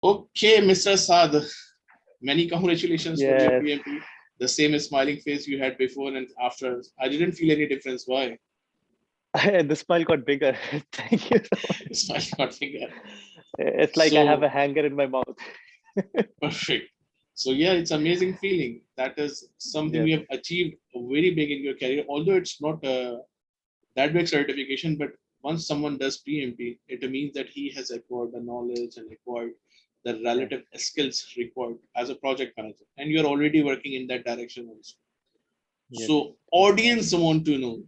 Okay, Mr. Saad, many congratulations for your Yes, PMP. The same smiling face you had before and after. I didn't feel any difference. Why? the smile got bigger. Thank you so much. Smile got bigger. It's like I have a So hanger in my mouth. perfect. So yeah, it's amazing feeling. That is something Yes, you have achieved very big in your career. Although it's not that big certification, but once someone does PMP, it means that he has acquired the knowledge and acquired the yes, relative skills required as a project manager, and you're already working in that direction also. yes, So audience want to know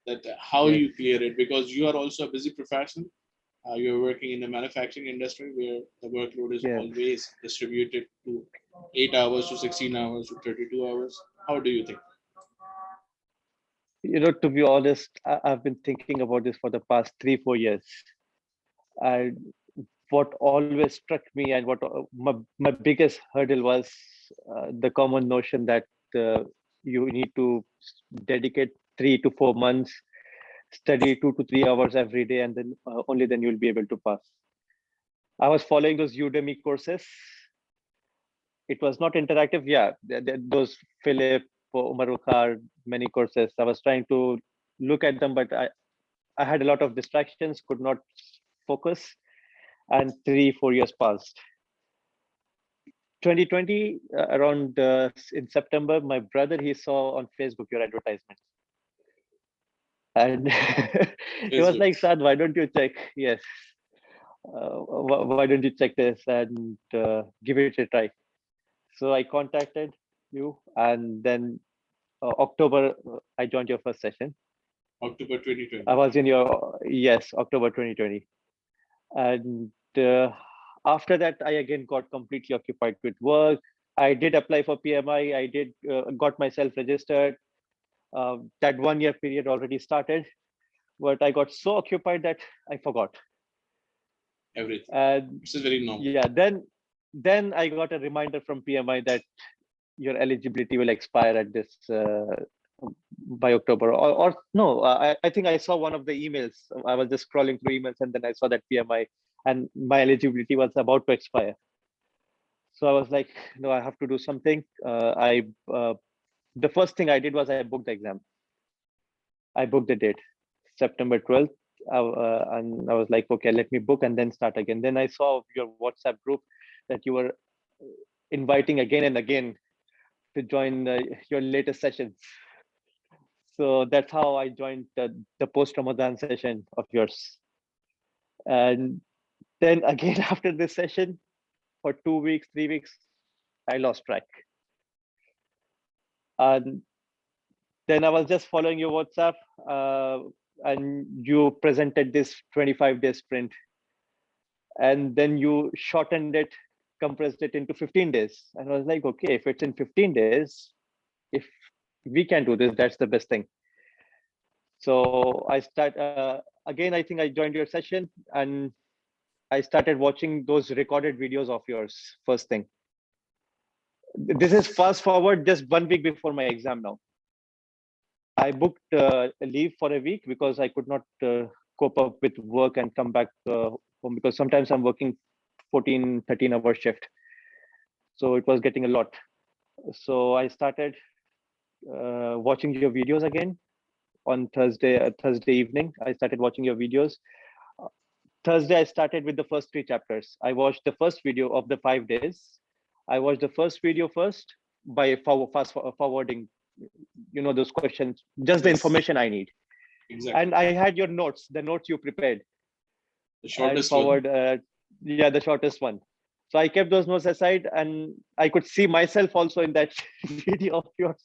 that how yes, you clear it because you are also a busy professional. You're working in the manufacturing industry where the workload is yes. always distributed to 8 hours to 16 hours to 32 hours. How do you think? To be honest, I've been thinking about this for the past 3, 4 years. And what always struck me and what my biggest hurdle was the common notion that uh, you need to dedicate 3 to 4 months, study 2 to 3 hours every day, and then only then you'll be able to pass. I was following those Udemy courses. It was not interactive. Yeah, those Philip, Umarukar, many courses. I was trying to look at them, but I had a lot of distractions, could not focus, and 3, 4 years passed. 2020, around in September, my brother, he saw on Facebook your advertisement. And he was Facebook. like, Sad, why don't you check? Yes. Why don't you check this and give it a try? So I contacted you, and then October, I joined your first session. October I 2020. was in your, yes, October 2020. And after that, I again got completely occupied with work. I did apply for PMI. I did got myself registered. That 1 year period already started, but I got so occupied that I forgot. Everything. And This is very normal. yeah, then I got a reminder from PMI that your eligibility will expire at this by October, or no, I think I saw one of the emails. I was just scrolling through emails, and then I saw that PMI and my eligibility was about to expire. So I was like, no, I have to do something. I The first thing I did was I booked the exam. I booked the date, September 12th. And I was like, okay, let me book and then start again. Then I saw your WhatsApp group that you were inviting again and again to join your latest sessions. So that's how I joined the post Ramadan session of yours. And then again, after this session, for 2 weeks, 3 weeks, I lost track. And then I was just following your WhatsApp, and you presented this 25-day sprint, and then you shortened it, compressed it into 15 days. And I was like, okay, if it's in 15 days, if we can do this, that's the best thing. So I start again. I think I joined your session, and I started watching those recorded videos of yours. First thing, this is fast forward just 1 week before my exam now. I booked a leave for a week because I could not cope up with work and come back home, because sometimes I'm working 14, 13-hour shift. So it was getting a lot. So I started watching your videos again on Thursday evening. I started watching your videos. Thursday, I started with the first 3 chapters. I watched the first video of the 5 days. I watched the first video first by fast forwarding, those questions, just the Yes, information I need. exactly. And I had your notes, the notes you prepared, The and shortest one. forward, yeah, the shortest one. So I kept those notes aside, and I could see myself also in that video of yours,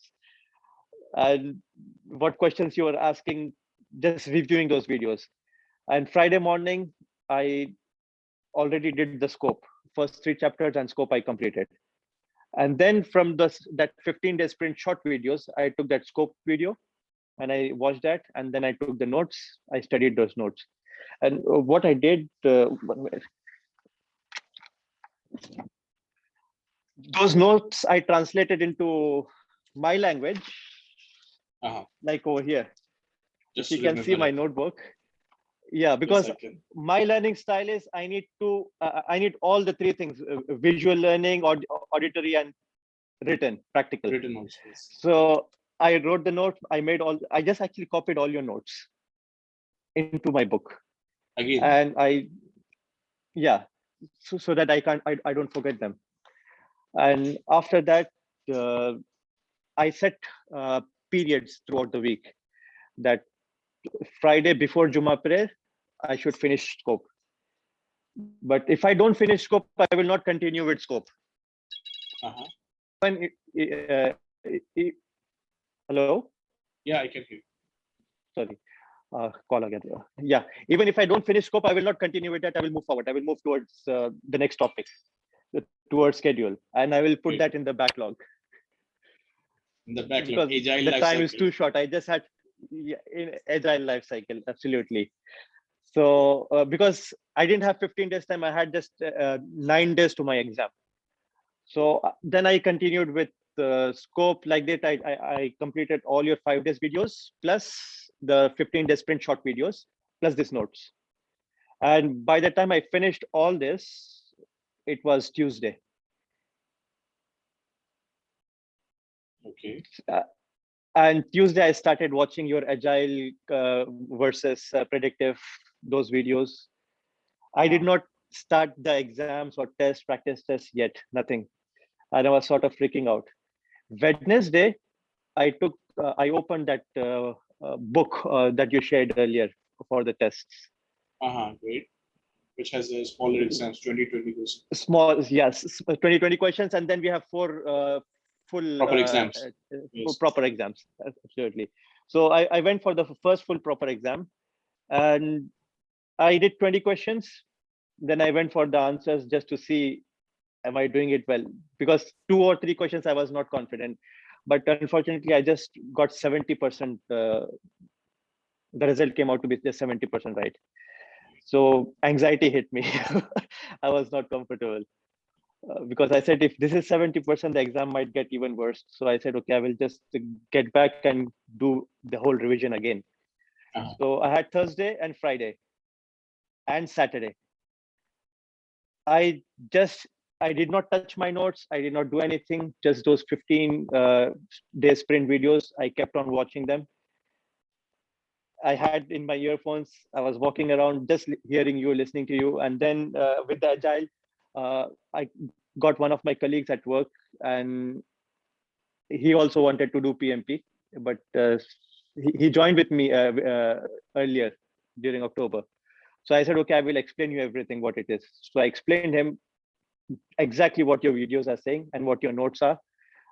and what questions you were asking, just reviewing those videos. And Friday morning, I already did the scope, first 3 chapters and scope I completed. And then from that 15-day sprint short videos, I took that scope video and I watched that, and then I took the notes. I studied those notes. And what I did, those notes I translated into my language, Uh-huh. like over here. If Just you to can see remember my it. notebook, Yeah, Yes, because I can. my learning style is I need all the three things: visual learning, auditory, and written, practical. Written also. Yes. So I wrote the note. I just actually copied all your notes into my book, Again. and yeah, so that I don't forget them. And after that, uh, I set periods throughout the week that Friday before Juma prayer, I should finish scope. But if I don't finish scope, I will not continue with scope. Uh-huh. When hello, Yeah, I can hear. sorry, call again. Yeah, even if I don't finish scope, I will not continue with that. I will move forward. I will move towards the next topic, towards schedule, and I will put Great. that in the backlog In the backlog, because agile the life time is cycle. too short. I just had, yeah, in agile life cycle, absolutely. So because I didn't have 15 days time, I had just 9 days to my exam. So then I continued with the scope like that. I completed all your 5 days videos plus the 15 day sprint short videos plus these notes. And by the time I finished all this, it was Tuesday. Okay. Uh, and Tuesday, I started watching your agile versus predictive, those videos. I did not start the exams or practice tests yet, nothing. And I was sort of freaking out. Wednesday, I opened that book that you shared earlier for the tests. Uh-huh. Great. Which has a smaller exams, 2020 questions. Small, yes, 2020 questions, and then we have four full Proper exams. Yes. proper exams. Absolutely. So I went for the first full proper exam, and I did 20 questions. Then I went for the answers just to see, am I doing it well? Because 2 or 3 questions I was not confident, but unfortunately I just got 70%. The result came out to be just 70% right. So anxiety hit me. I was not comfortable because I said if this is 70%, the exam might get even worse. So I said, okay, I will just get back and do the whole revision again. Uh-huh. So I had Thursday and Friday and Saturday. I just I did not touch my notes. I did not do anything. Just those 15 day sprint videos. I kept on watching them. I had in my earphones. I was walking around, just hearing you, listening to you, and then with the agile, I got one of my colleagues at work, and he also wanted to do PMP, but he joined with me earlier during October. So I said, okay, I will explain you everything what it is. So I explained him exactly what your videos are saying and what your notes are.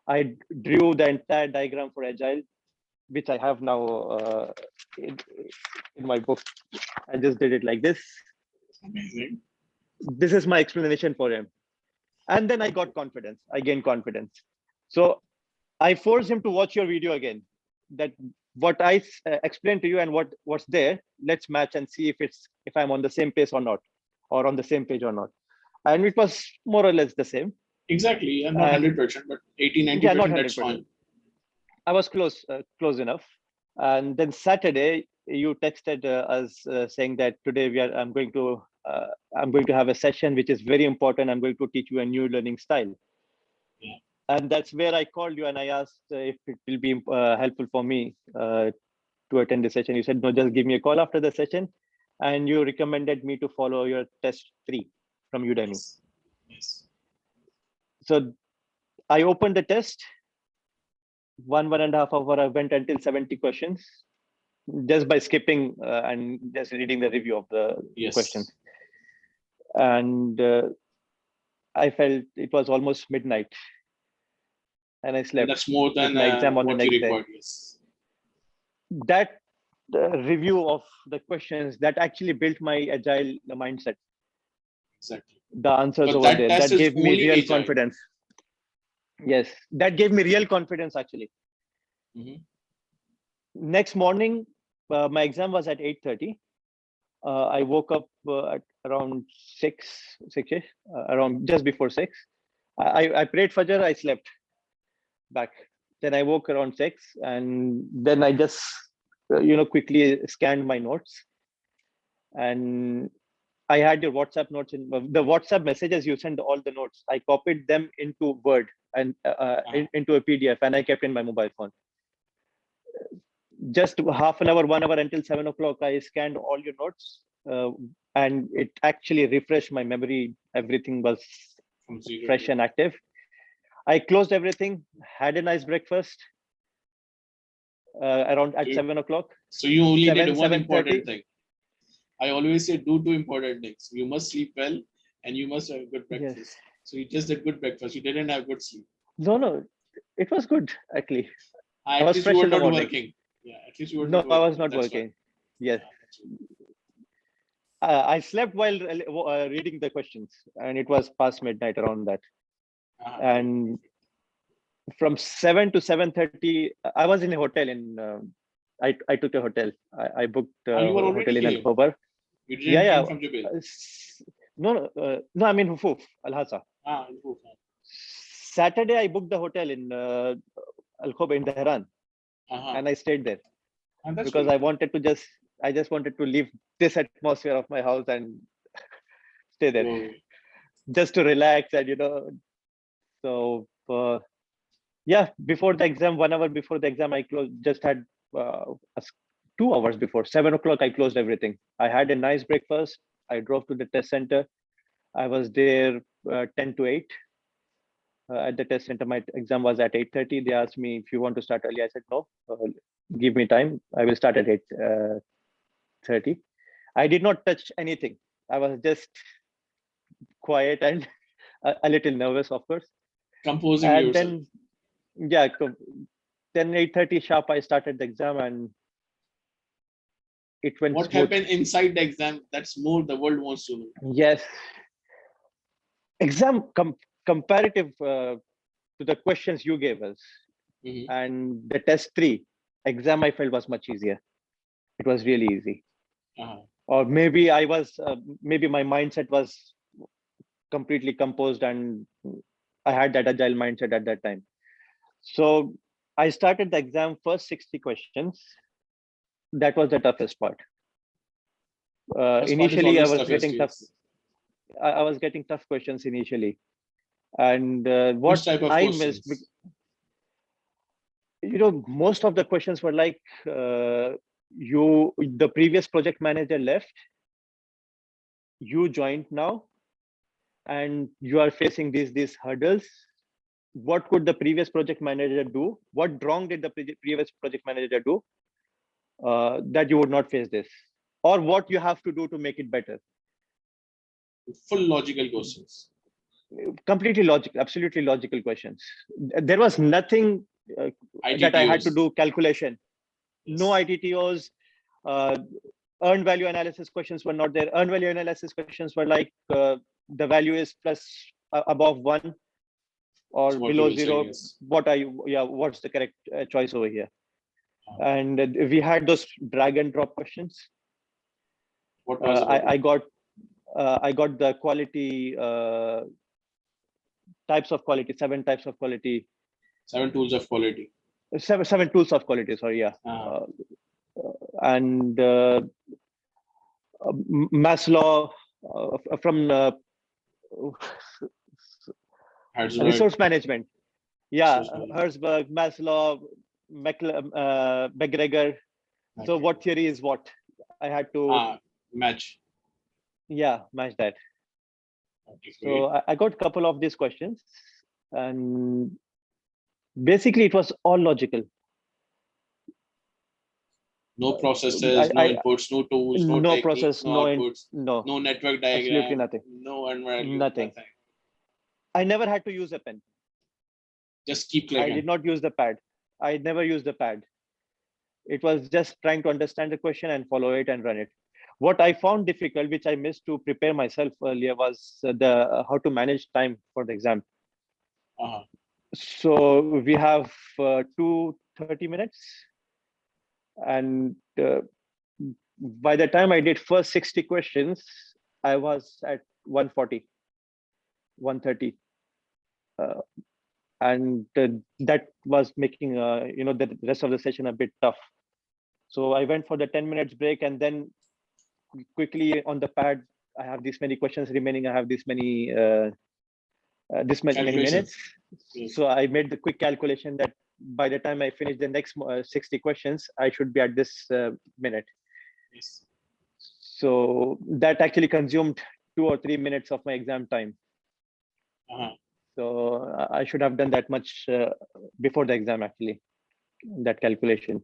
I drew the entire diagram for agile, which I have now in my book. I just did it like this. Amazing. This is my explanation for him. And then I got confidence. I gained confidence. So I forced him to watch your video again. That what I explained to you and what's there, let's match and see if I'm on the same pace or not, or on the same page or not. And it was more or less the same. Exactly. I'm not And 100%, but 80, yeah, not 90%, that's 100%. fine. I was close enough. And then Saturday, you texted us saying that today I'm going to have a session which is very important. I'm going to teach you a new learning style. Yeah. And that's where I called you and I asked if it will be helpful for me to attend the session. You said, no, just give me a call after the session. And you recommended me to follow your test 3 from Udemy. Yes. Yes. So I opened the test, 1.5 hour. I went until 70 questions just by skipping and just reading the review of the questions. Yes. And I felt it was almost midnight and I And slept that's more with than my exam on the what you next day. required. Yes. That review of the questions that actually built my agile mindset. Exactly. The answers But over that there test that is gave me only real agile. confidence. Yes, that gave me real confidence actually. Mhm. Next morning, my exam was at 8:30. I woke up at around 6 around just before 6. I prayed Fajr, I slept back. Then I woke around 6, and then I just quickly scanned my notes. and I had your WhatsApp notes in the WhatsApp messages you send, all the notes. I copied them into Word and into a PDF, and I kept in my mobile phone. Just half an hour, 1 hour until 7 o'clock, I scanned all your notes, and it actually refreshed my memory. Everything was From zero fresh to and active. I closed everything, had a nice breakfast around at you- 7 o'clock. So you only did one 7:30. important thing. I always say do two important things. You must sleep well and you must have good Yes. breakfast. So you just did good breakfast. You didn't have good sleep. No, it was good actually. I At was least you fresh were in the not morning. working. Yeah, at least you were No, not I working. was not That's why. working. Yes. That's why. I slept while reading the questions, and it was past midnight around that. Great. And from 7 to 7:30, I was in a hotel in. I took a hotel. I booked a You were hotel already in here. Al-Khobar. You Yeah, didn't came from Jubail. No, I mean Hufuf, Al-Hasa. In Hoof. Saturday, I booked the hotel in Al-Khobar in Tehran, and I stayed there And that's because great. I just wanted to leave this atmosphere of my house and stay there, Whoa. just to relax and So yeah, before the exam, 1 hour before the exam, I closed. Just had 2 hours before 7 o'clock. I closed everything. I had a nice breakfast. I drove to the test center. I was there 10 to 8 at the test center. My exam was at 8:30. They asked me if you want to start early. I said no. Give me time. I will start at 8:30. I did not touch anything. I was just quiet and a little nervous, of course. Composing And yourself. then, yeah, then 8:30 sharp, I started the exam and it went What smooth. happened inside the exam? That's more the world wants to know. Yes. Exam comparative to the questions you gave us and the test 3 exam, I felt was much easier. It was really easy. Or maybe maybe my mindset was completely composed and I had that agile mindset at that time. So I started the exam first 60 questions. That was the toughest part. Initially, I was getting tough. I was getting tough questions initially, and what I missed, most of the questions were like, the previous project manager left, you joined now, and you are facing these hurdles. What could the previous project manager do? What wrong did the previous project manager do that you would not face this? Or what you have to do to make it better? Full logical questions. Completely logical, absolutely logical questions. There was nothing that I had to do calculation. Yes. No ITTOs. Earned value analysis questions were not there. Earned value analysis questions were like the value is plus above 1 or below 0. Yes. What are you? Yeah, what's the correct choice over here? And we had those drag and drop questions. What was I got the quality types of quality, 7 types of quality. 7 tools of quality. 7 tools of quality. Sorry, yeah. And Maslow from resource management. Yeah, Herzberg, Maslow, McGregor. So what theory is what? I had to match. Yeah, match that. Okay, so I got a couple of these questions, and basically it was all logical. No processes, no inputs, no tools, no techniques, process, no outputs, no network diagram, absolutely nothing. No unvalue, nothing. I never had to use a pen. Just keep clicking. I did not use the pad. I never used the pad. It was just trying to understand the question and follow it and run it. What I found difficult, which I missed to prepare myself earlier, was how to manage time for the exam. So we have 30 minutes. And by the time I did first 60 questions, I was at 140, 130. And that was making the rest of the session a bit tough. So I went for the 10 minutes break, and then quickly on the pad, I have this many questions remaining. I have this many minutes. Calculations. Yes. So I made the quick calculation that by the time I finish the next 60 questions, I should be at this minute. Yes. So that actually consumed 2 or 3 minutes of my exam time. Uh-huh. So I should have done that much before the exam, actually, that calculation.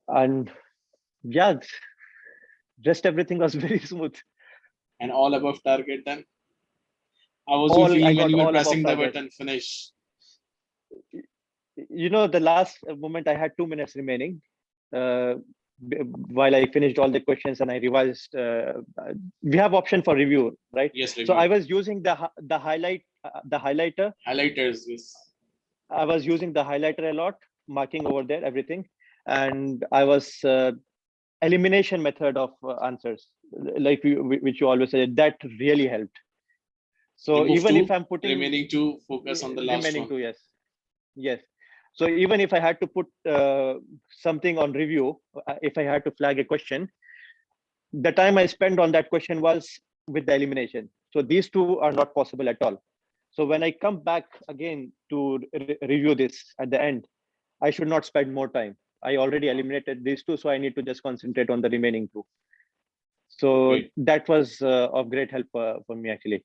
And yeah, rest everything was very smooth. And all above target then. How was you All I feeling when got you were all above pressing the target. button finish? You know, the last moment I had 2 minutes remaining. While I finished all the questions and I revised, we have option for review, right? Yes, So I review. was using the highlighter. Highlighters, yes. I was using the highlighter a lot, marking over there everything, and I was elimination method of answers, like which you always say, that really helped. So Remove even if two, I'm putting remaining two, focus on the last remaining one. two, yes, yes. So even if I had to put something on review, if I had to flag a question, the time I spent on that question was with the elimination. So these two are not possible at all. So when I come back again to review this at the end, I should not spend more time. I already eliminated these two, so I need to just concentrate on the remaining two. So Great. that was of great help for me, actually.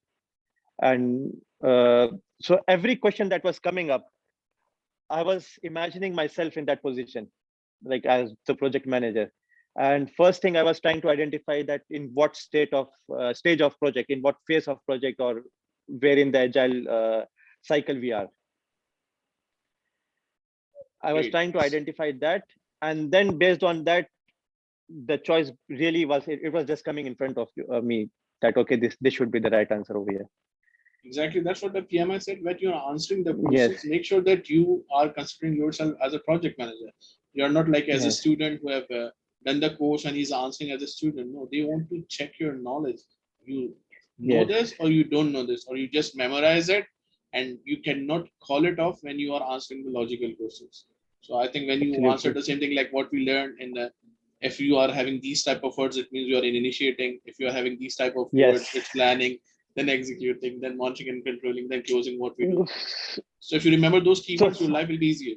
And so every question that was coming up, I was imagining myself in that position, like as the project manager. And first thing I was trying to identify that in what stage of project, in what phase of project, or where in the agile cycle we are. I was Great. trying to identify that, and then based on that, the choice really was, it was just coming in front of me that okay, this should be the right answer over here. Exactly. That's what the PMI said. When you're answering the Yes, questions, make sure that you are considering yourself as a project manager. You're not like as a yes, student who have done the course and he's answering as a student. No, they want to check your knowledge. You know yes, this or you don't know this, or you just memorize it and you cannot call it off when you are answering the logical questions. So I think when you answer absolutely, the same thing like what we learned in the, if you are having these type of words, it means you are in initiating. If you are having these type of yes. words, it's planning, then executing, then launching and controlling, then closing, what we do. So if you remember those So keywords, your life will be easier.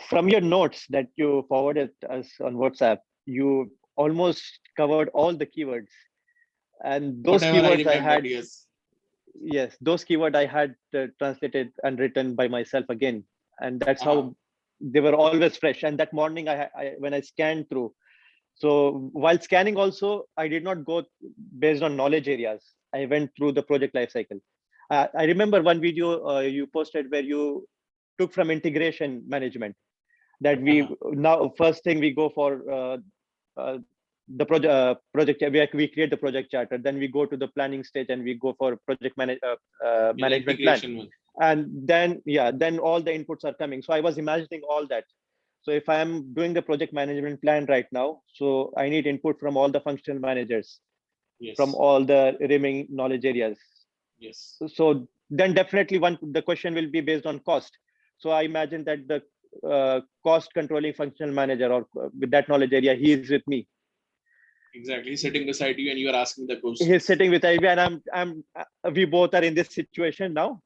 from your notes that you forwarded us on WhatsApp, you almost covered all the keywords. And those Whatever I keywords I remembered, had, yes. yes, those keywords I had translated and written by myself again. And that's Uh-huh. how they were always fresh. And that morning, when I scanned through, so while scanning also, I did not go based on knowledge areas. I went through the project lifecycle. I remember one video you posted where you took from integration management, that we Uh-huh. now first thing we go for uh, the project, we create the project charter, then we go to the planning stage and we go for Yeah, the management plan, integration one. and then then all the inputs are coming. So I was imagining all that. So if I am doing the project management plan right now, so I need input from all the functional managers, from Yes. all the remaining knowledge areas. Yes. So then definitely the question will be based on cost. So I imagine that the cost controlling functional manager, or with that knowledge area, he is with me. Exactly. He's sitting beside you and you are asking the He's questions. sitting with IB, and we both are in this situation now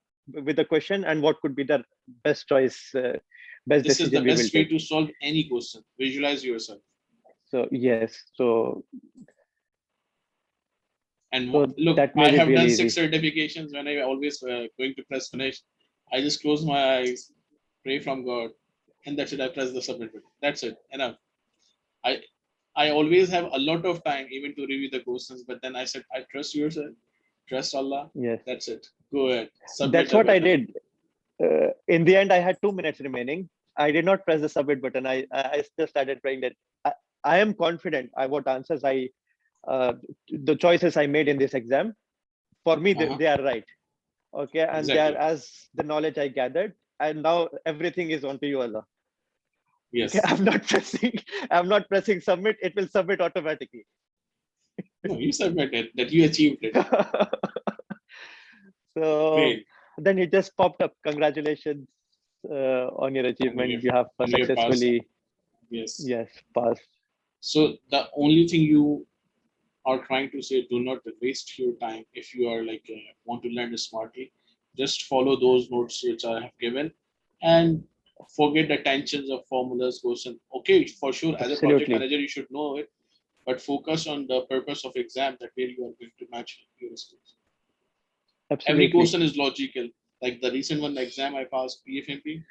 with the question, and what could be the best choice, best This is the decision we will best way take. to solve any question. Visualize yourself. So yes, And so look, that I made it have done really six easy. certifications. When I always going to press finish, I just close my eyes, pray from God, and that's it. I press the submit button. That's it. Enough. I I always have a lot of time even to review the questions, but then I said, I trust yourself, trust Allah. Yes, That's it. Go ahead, submit that's the what I button. did. In the end, I had 2 minutes remaining. I did not press the submit button. I just started praying that I am confident I what answers uh, the choices I made in this exam, for me Uh-huh. they are right. Okay, and they are Exactly. as the knowledge I gathered, and now everything is onto you, Allah. Okay, Yes. I'm not pressing submit. It will submit automatically. No, you submitted that you achieved it. So Great. then it just popped up. Congratulations on your And we achievement. have You have and we have passed. successfully, Yes. yes, passed. So the only thing you are trying to say, do not waste your time if you are like want to learn smartly. Just follow those notes which I have given, and forget the tensions of formulas, question. Okay, for sure, as a project Absolutely. manager, you should know it, but focus on the purpose of exam, that where you are going to match your skills. Every Absolutely. question is logical. Like the recent one, the exam I passed, PFMP,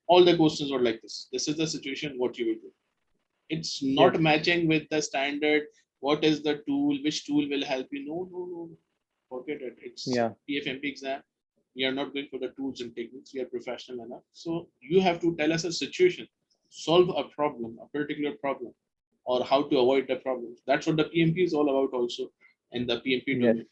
all the questions were like this. This is the situation, what you will do. It's Yes. not matching with the standard. What is the tool? Which tool will help you? No, no, no. Forget it. It's Yeah. PFMP exam. We are not going for the tools and techniques. We are professional enough. So you have to tell us a situation, solve a problem, a particular problem, or how to avoid the problem. That's what the PMP is all about, also, in the PMP Yes. domain.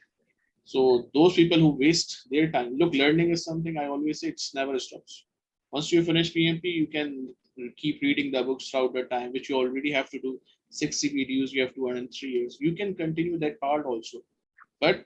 So those people who waste their time, look, learning is something I always say, it's never stops. Once you finish PMP, you can keep reading the books throughout the time, which you already have to do. 60 videos you have to earn in 3 years. You can continue that part also, but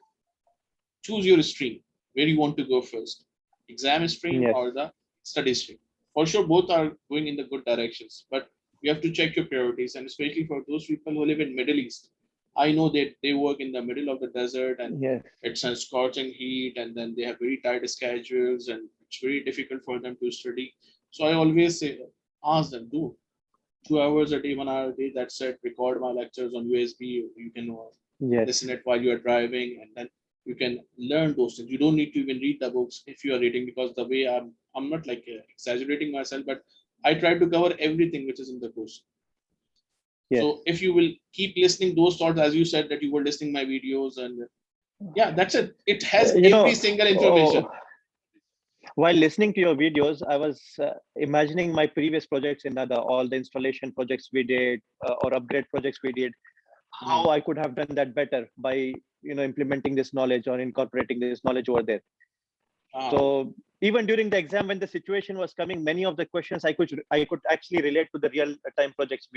choose your stream where you want to go first, exam stream Yes. or the study stream. For sure, both are going in the good directions, but you have to check your priorities, and especially for those people who live in Middle East. I know that they work in the middle of the desert, and Yes. it's a scorching heat, and then they have very tight schedules, and it's very difficult for them to study. So I always say, ask them, do 2 hours a day, 1 hour a day. That's it. Record my lectures on USB. You can Yes. listen it while you are driving, and then you can learn those things. You don't need to even read the books if you are reading, because the way I'm not like exaggerating myself, but I try to cover everything which is in the course. Yes. So if you will keep listening those thoughts, as you said that you were listening my videos, and yeah, that's it. It has You every know, single oh, information. while listening to your videos, I was imagining my previous projects in all the installation projects we did or upgrade projects we did, Mhm. how I could have done that better by implementing this knowledge or incorporating this knowledge over there. Ah, So even during the exam, when the situation was coming, many of the questions I could actually relate to the real time projects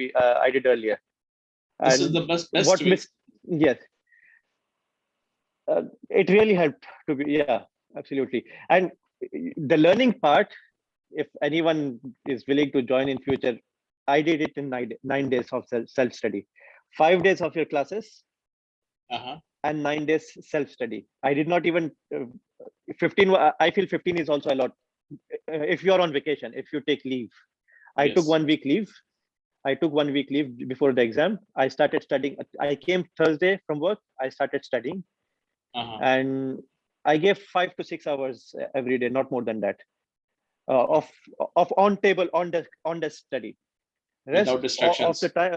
I did earlier. this is And the best what way. miss? Yes, it really helped to be. Yeah, absolutely. And the learning part, if anyone is willing to join in future, I did it in 9 days of self study, 5 days of your classes, Uh-huh. and 9 days self study. I did not even 15. I feel 15 is also a lot. If you're on vacation, if you take leave, I took Yes. 1 week leave. I took 1 week leave before the exam. I started studying. I came Thursday from work. I started studying, Uh-huh. and I gave 5 to 6 hours every day, not more than that, Uh-huh. of on the study. Without Of the distractions. time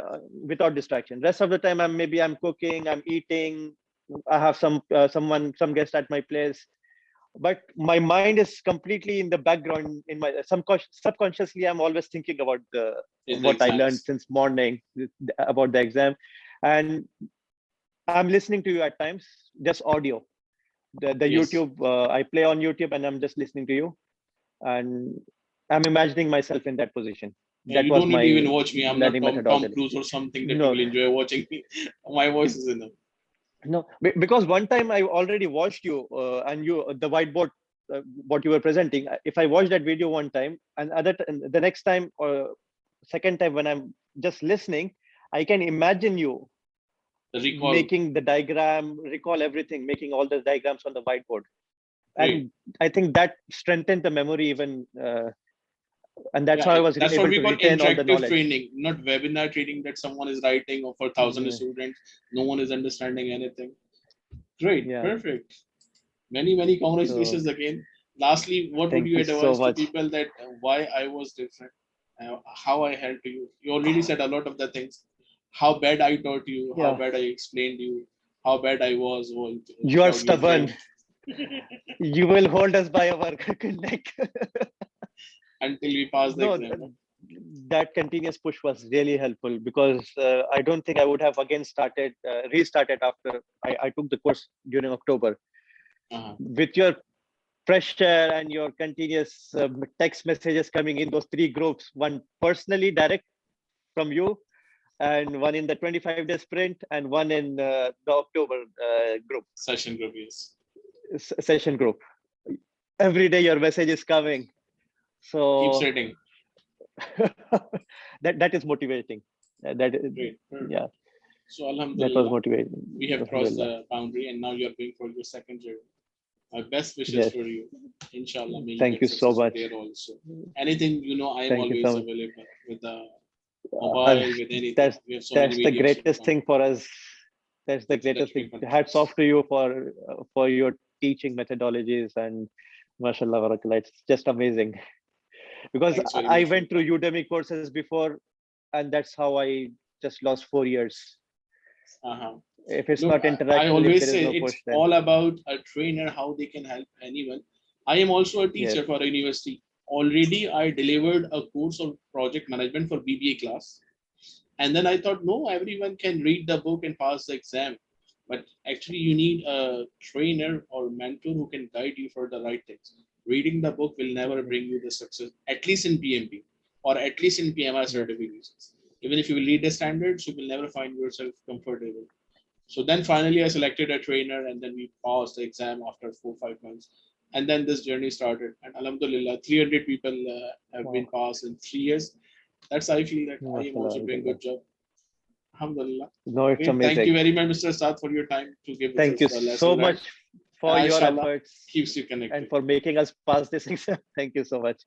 without distraction. Rest of the time, I'm cooking, I'm eating. I have some guest at my place, but my mind is completely in the background. In my subconsciously, I'm always thinking about the Is the what I learned exams. since morning about the exam, and I'm listening to you at times, just audio. The Yes. YouTube, I play on YouTube, and I'm just listening to you, and I'm imagining myself in that position. Yeah, That you was don't need to my even watch me. I'm not learning Tom methodology. Cruise or something that you No, will enjoy watching me. My voice is enough. no, because one time I already watched you, and the whiteboard, what you were presenting. If I watched that video one time, and the next time or second time when I'm just listening, I can imagine you The recall. making the diagram, recall everything, making all the diagrams on the whiteboard, Great. and I think that strengthened the memory even, and that's Yeah, how I was that's what able we to call retain all the interactive knowledge. training, not webinar training that someone is writing or for thousand Yeah, students, no one is understanding anything. Great, yeah. perfect. Many So congratulations again. Lastly, what would thank you you so advise to much. people that why I was different, how I helped you? You already said a lot of the things. How bad I taught you, how Yeah, bad I explained you, how bad I was you are without your stubborn. friend. You will hold us by our neck. Until we pass the No, exam. No? that continuous push was really helpful, because I don't think I would have again restarted after I took the course during October. Uh-huh. With your pressure and your continuous text messages coming in those three groups, one personally direct from you, and one in the 25-day sprint, and one in the October group Session group, yes. session group. Every day your message is coming. Keep So setting. that is motivating. That Great. Perfect. yeah, So that was Alhamdulillah, motivating. we have crossed Alhamdulillah. the boundary and now you're going for your second journey. My best wishes Yes. for you. Inshallah, may you Thank get you so successful much. there also. Anything, I am Thank you always so much. available with the Uh, mobile, with anything. We have so many that's the videos to greatest come. thing for us. That's the That greatest we thing. can Hats off to you for your teaching methodologies and mashallah barakallah. It's just amazing. Because Thanks very I much for went your through time. Udemy courses before, and that's how I just lost 4 years. Uh-huh. If it's Look, not I international, if always there is say no it's course, then all about a trainer, how they can help anyone. I am also a yes. teacher for a university. Already, I delivered a course of project management for BBA class. And then I thought, no, everyone can read the book and pass the exam. But actually, you need a trainer or mentor who can guide you for the right things. Reading the book will never bring you the success, at least in PMP or at least in PMI Yes. certifications. Even if you will read the standards, you will never find yourself comfortable. So then finally, I selected a trainer, and then we passed the exam after 4 5 months. And then this journey started. And Alhamdulillah, 300 people have been Wow. passed in 3 years. That's I feel that I am Mashallah also doing barakallah. good job. Alhamdulillah. No, it's Okay, thank you amazing. very much, Mr. Saad, for your time to give us Thank you the so lesson learned. much And for your inshallah efforts keeps you and connected. for making us pass this exam. Thank you so much.